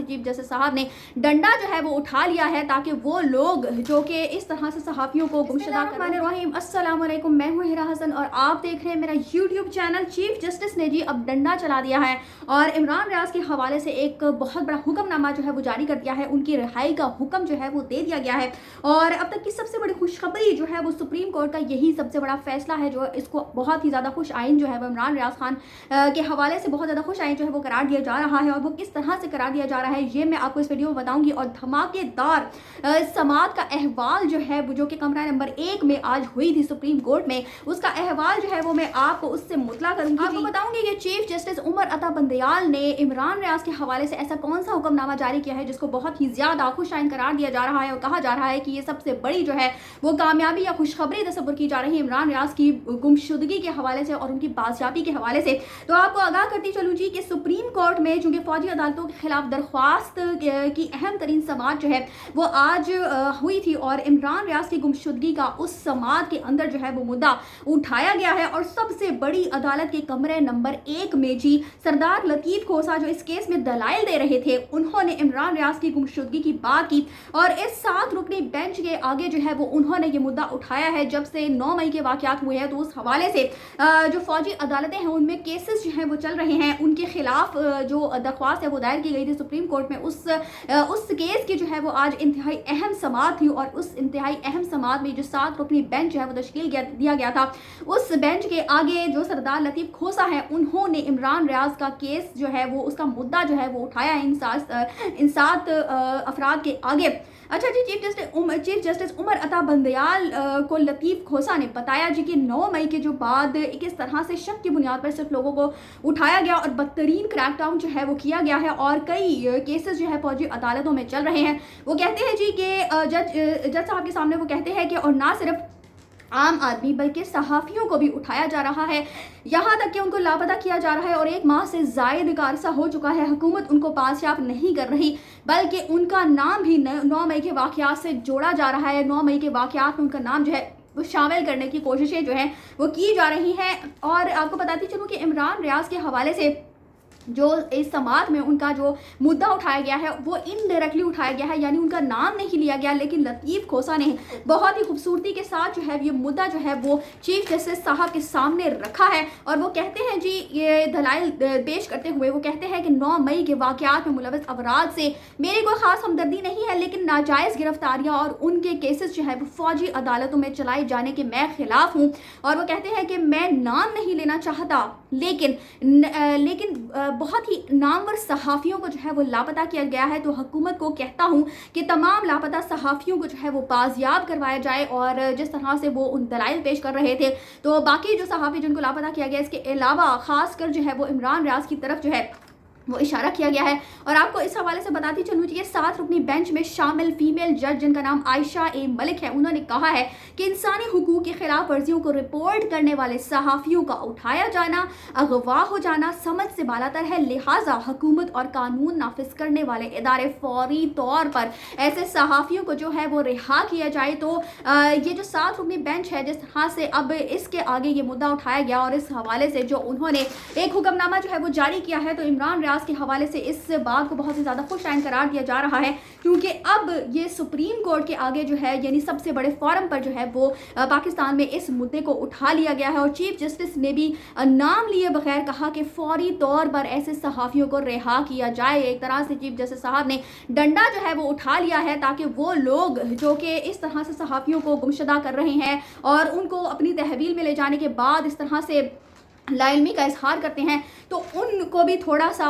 Chief justice साहब ने डंडा जो है वो उठा लिया है ताकि वो लोग जो कि इस तरह से सहाफ़ियों को गुमशुदा कर। अस्सलाम वालेकुम, मैं हूँ हिरा हसन और आप देख रहे हैं मेरा यूट्यूब चैनल। चीफ जस्टिस ने जी अब डंडा चला दिया है और इमरान रियाज के हवाले से एक बहुत बड़ा हुक्मनामा जो है वो जारी कर दिया है। उनकी रिहाई का हुक्म जो है वो दे दिया गया है और अब तक की सबसे बड़ी खुशखबरी जो है वो सुप्रीम कोर्ट का यही सबसे बड़ा फैसला है जो इसको बहुत ही ज़्यादा खुश आइन जो है वो इमरान रियाज खान के हवाले से बहुत ज़्यादा खुश आइन जो है वो करार दिया जा रहा है। और वो किस तरह से करार दिया जा रहा है ये मैं आपको इस वीडियो में बताऊंगी। और धमाकेदार समाअत का अहवाल जो है जो कि कमरा नंबर 1 में आज हुई थी सुप्रीम कोर्ट में, उसका अहवाल जो है वो मैं आपको उससे मुतला करूंगी। आपको बताऊंगी कि चीफ जस्टिस उमर अता बंदयाल ने इमरान रियाज के हवाले से ऐसा कौन सा हुक्मनामा जारी किया है जिसको बहुत ही ज्यादा खुश आइन करार दिया जा रहा है और कहा जा रहा है कि ये सबसे बड़ी जो है वो कामयाबी या खुशखबरी तस्वुर की जा रही है इमरान रियाज की गुमशुदगी के हवाले से और उनकी बाजियाबी के हवाले से। तो आपको आगाह करती चलूँ जी कि सुप्रीम कोर्ट में चूंकि फौजी अदालतों के खिलाफ दरख्वास्त की अहम तरीन समाअत जो है वो आज हुई थी और इमरान रियाज की गुमशुदगी का उस समाअत के अंदर जो है वो मुद्दा उठाया गया है। और सबसे बड़ी अदालत के कमरे नंबर 1 में जी सरदार लतीफ खोसा जो इस केस में दलाइल दे रहे थे, उन्होंने इमरान रियाज की गुमशुदगी की बात की और इस 7 रुकनी बेंच के आगे जो है वो उन्होंने ये मुद्दा उठाया है। जब से 9 मई के वाकयात हुए हैं तो उस हवाले से जो फौजी अदालतें हैं उनमें केसेस जो हैं वो चल रहे हैं, उनके खिलाफ जो दरख्वास्त है वो दायर की गई थी सुप्रीम कोर्ट में। उस केस की जो है वो आज इंतहाई अहम समाअत थी और उस इंतहाई अहम समाअत में जो 7 रुकनी बेंच जो है वो तश्कील दिया गया था, उस बेंच के आगे जो सरदार लतीफ खोसा है उन्होंने इमरान रियाज का केस जो है वो उसका मुद्दा जो है वो उठाया इन 7 अफराद के आगे। अच्छा जी, चीफ जस्टिस उमर अता बंदयाल को लतीफ खोसा ने बताया जी कि 9 मई के जो बाद किस तरह से शक की बुनियाद पर सिर्फ लोगों को उठाया गया और बदतरीन क्रैकडाउन जो है वो किया गया है और कई केसेस जो है फौजी अदालतों में चल रहे हैं। वो कहते हैं जी कि जज साहब के सामने वो कहते हैं कि और ना सिर्फ आम आदमी बल्कि सहाफ़ियों को भी उठाया जा रहा है, यहाँ तक कि उनको लापता किया जा रहा है और 1 माह से ज़ायद का अरसा हो चुका है। हुकूमत उनको बादशाह नहीं कर रही बल्कि उनका नाम भी 9 मई के वाक़यात से जोड़ा जा रहा है। 9 मई के वाक़यात में उनका नाम जो है वो शामिल करने की कोशिशें जो हैं वो की जा रही हैं। और आपको बताती चलूँ कि इमरान रियाज के हवाले से जो इस समाअत में उनका जो मुद्दा उठाया गया है वो इनडायरेक्टली उठाया गया है, यानी उनका नाम नहीं लिया गया, लेकिन लतीफ खोसा ने बहुत ही खूबसूरती के साथ जो है ये मुद्दा जो है वो चीफ जस्टिस साहब के सामने रखा है। और वो कहते हैं जी, ये दलाइल पेश करते हुए वो कहते हैं कि 9 मई के वाक़यात में मुलव्वस अफराद से मेरी कोई ख़ास हमदर्दी नहीं है, लेकिन नाजायज़ गिरफ्तारियाँ और उनके केसेस जो है वो फौजी अदालतों में चलाए जाने के मैं खिलाफ हूँ। और वो कहते हैं कि मैं नाम नहीं लेना चाहता लेकिन बहुत ही नामवर सहाफ़ियों को जो है वो लापता किया गया है। तो हुकूमत को कहता हूँ कि तमाम लापता सहाफ़ियों को जो है वो बाजियाब करवाया जाए। और जिस तरह से वो उन दलाइल पेश कर रहे थे तो बाकी जो सहाफ़ी जिनको लापता किया गया इसके अलावा ख़ासकर जो है वो इमरान रियाज की तरफ जो है वो इशारा किया गया है। और आपको इस हवाले से बताती चलूँ कि 7 रुकनी बेंच में शामिल फीमेल जज जिनका नाम आयशा ए मलिक है, उन्होंने कहा है कि इंसानी हुकूक की खिलाफ वर्जियों को रिपोर्ट करने वाले सहाफ़ियों का उठाया जाना, अगवा हो जाना समझ से बालातर है, लिहाजा हुकूमत और कानून नाफिज करने वाले इदारे फौरी तौर पर ऐसे सहाफ़ियों को जो है वो रिहा किया जाए। तो ये जो 7 रुकनी बेंच है जिस तरह से अब इसके आगे ये मुद्दा उठाया गया और इस हवाले से जो उन्होंने एक हुक्मनामा जो है वो जारी किया है, तो इमरान के हवाले से इस बात को बहुत ही ज़्यादा खुश आइन करार दिया जा रहा है क्योंकि अब ये सुप्रीम कोर्ट के आगे जो है यानी सबसे बड़े फोरम पर जो है वो पाकिस्तान में इस मुद्दे को उठा लिया गया है। और चीफ जस्टिस ने भी नाम लिए बगैर कहा कि फौरी तौर पर ऐसे सहाफ़ियों को रिहा किया जाए। एक तरह से चीफ जस्टिस साहब ने डंडा जो है वो उठा लिया है ताकि वो लोग जो कि इस तरह से सहाफ़ियों को गुमशुदा कर रहे हैं और उनको अपनी तहवील में ले जाने के बाद इस तरह से लाइलमी का इजहार करते हैं तो उनको भी थोड़ा सा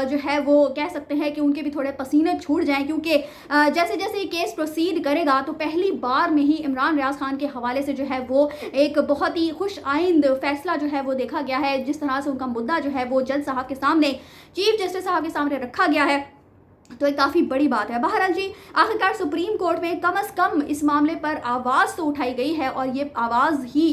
जो है वो कह सकते हैं कि उनके भी थोड़े पसीने छूट जाएं, क्योंकि जैसे जैसे ये केस प्रोसीड करेगा तो पहली बार में ही इमरान रियाज खान के हवाले से जो है वो एक बहुत ही खुश आइंद फैसला जो है वो देखा गया है। जिस तरह से उनका मुद्दा जो है वो जज साहब के सामने, चीफ जस्टिस साहब के सामने रखा गया है तो एक काफ़ी बड़ी बात है। बहरहाल जी, आखिरकार सुप्रीम कोर्ट में कम से कम इस मामले पर आवाज़ तो उठाई गई है और ये आवाज़ ही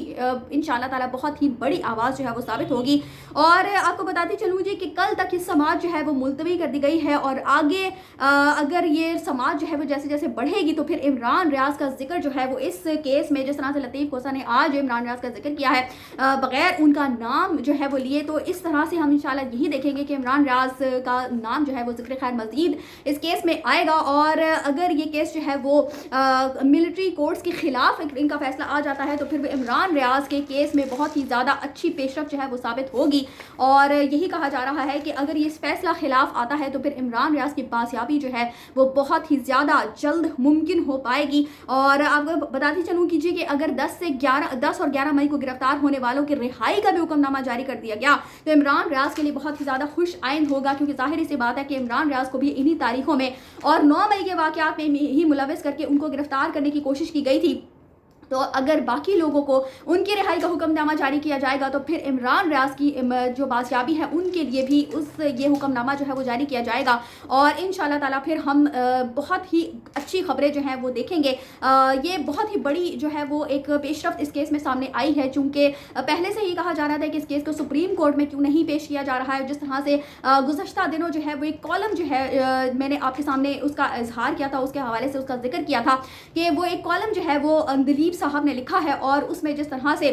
इंशाअल्लाह ताला बहुत ही बड़ी आवाज़ जो है वो साबित होगी। और आपको बताती चलूँ जी कि कल तक ये समाज जो है वो मुलतवी कर दी गई है और आगे अगर ये समाज जो है वो जैसे जैसे बढ़ेगी तो फिर इमरान रियाज का जिक्र जो है वो इस केस में जिस तरह से लतीफ़ खोसा ने आज इमरान रियाज का जिक्र किया है बग़ैर उनका नाम जो है वो लिए, तो इस तरह से हम इंशाअल्लाह यही देखेंगे कि इमरान रियाज का नाम जो है वो जिक्र खैर मज़ीद इस केस में आएगा और अगर ये केस जो है वो मिलिट्री कोर्ट्स के खिलाफ इनका फैसला आ जाता है तो फिर इमरान रियाज के केस में बहुत ही ज़्यादा अच्छी पेशरफ जो है वो साबित होगी। और यही कहा जा रहा है कि अगर ये फैसला खिलाफ आता है तो फिर इमरान रियाज की बाजियाबी जो है वो बहुत ही ज़्यादा जल्द मुमकिन हो पाएगी। और आपको बताती चलूँ कीजिए कि अगर 10 और 11 मई को गिरफ्तार होने वालों की रिहाई का भी हुक्मनामा जारी कर दिया गया तो इमरान रियाज के लिए बहुत ही ज़्यादा खुश आइंद होगा, क्योंकि जाहिर सी बात है कि इमरान रियाज को भी इन्हीं तारीखों में और 9 मई के वाक़यात में ही मुलविस करके उनको गिरफ्तार करने की कोशिश की गई थी। तो अगर बाकी लोगों को उनकी रिहाई का हुक्मनामा जारी किया जाएगा तो फिर इमरान रियाज की जो बाजियाबी है उनके लिए भी ये हुक्मनामा जो है वो जारी किया जाएगा और इंशाल्लाह ताला फिर हम बहुत ही अच्छी खबरें जो हैं वो देखेंगे। ये बहुत ही बड़ी जो है वो एक पेशरफ्त इस केस में सामने आई है, चूँकि पहले से ही कहा जा रहा था कि इस केस को सुप्रीम कोर्ट में क्यों नहीं पेश किया जा रहा है। जिस तरह से गुज़श्ता दिनों जो है वो एक कॉलम जो है मैंने आपके सामने उसका इजहार किया था, उसके हवाले से उसका जिक्र किया था कि वो एक कॉलम जो है वो दिलीप साहब ने लिखा है और उसमें जिस तरह से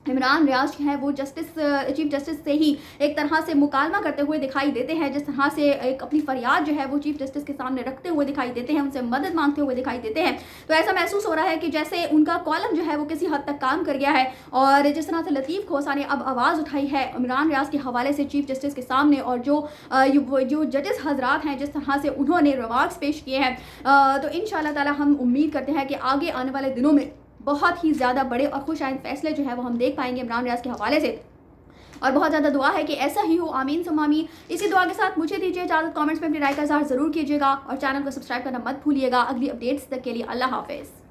इमरान रियाज है वो चीफ जस्टिस से ही एक तरह से मुकालमा करते हुए दिखाई देते हैं, जिस तरह से एक अपनी फरियाद जो है वो चीफ जस्टिस के सामने रखते हुए दिखाई देते हैं, उनसे मदद मांगते हुए दिखाई देते हैं। तो ऐसा महसूस हो रहा है कि जैसे उनका कॉलम जो है वो किसी हद तक काम कर गया है। और जिस तरह से लतीफ़ खोसा ने अब आवाज़ उठाई है इमरान रियाज के हवाले से चीफ जस्टिस के सामने और जो जजेस हजरात हैं जिस तरह से उन्होंने रिमार्क्स पेश किए हैं, तो इंशाल्लाह ताला हम उम्मीद करते हैं कि आगे आने वाले दिनों में बहुत ही ज़्यादा बड़े और खुश आइंद फैसले जो है वो हम देख पाएंगे इमरान रियाज के हवाले से। और बहुत ज़्यादा दुआ है कि ऐसा ही हो, आमीन सुम्मा आमीन। इसी दुआ के साथ मुझे दीजिए इजाज़त। कमेंट्स में अपनी राय का इज़हार ज़रूर कीजिएगा और चैनल को सब्सक्राइब करना मत भूलिएगा। अगली अपडेट्स तक के लिए अल्लाह हाफ़िज़।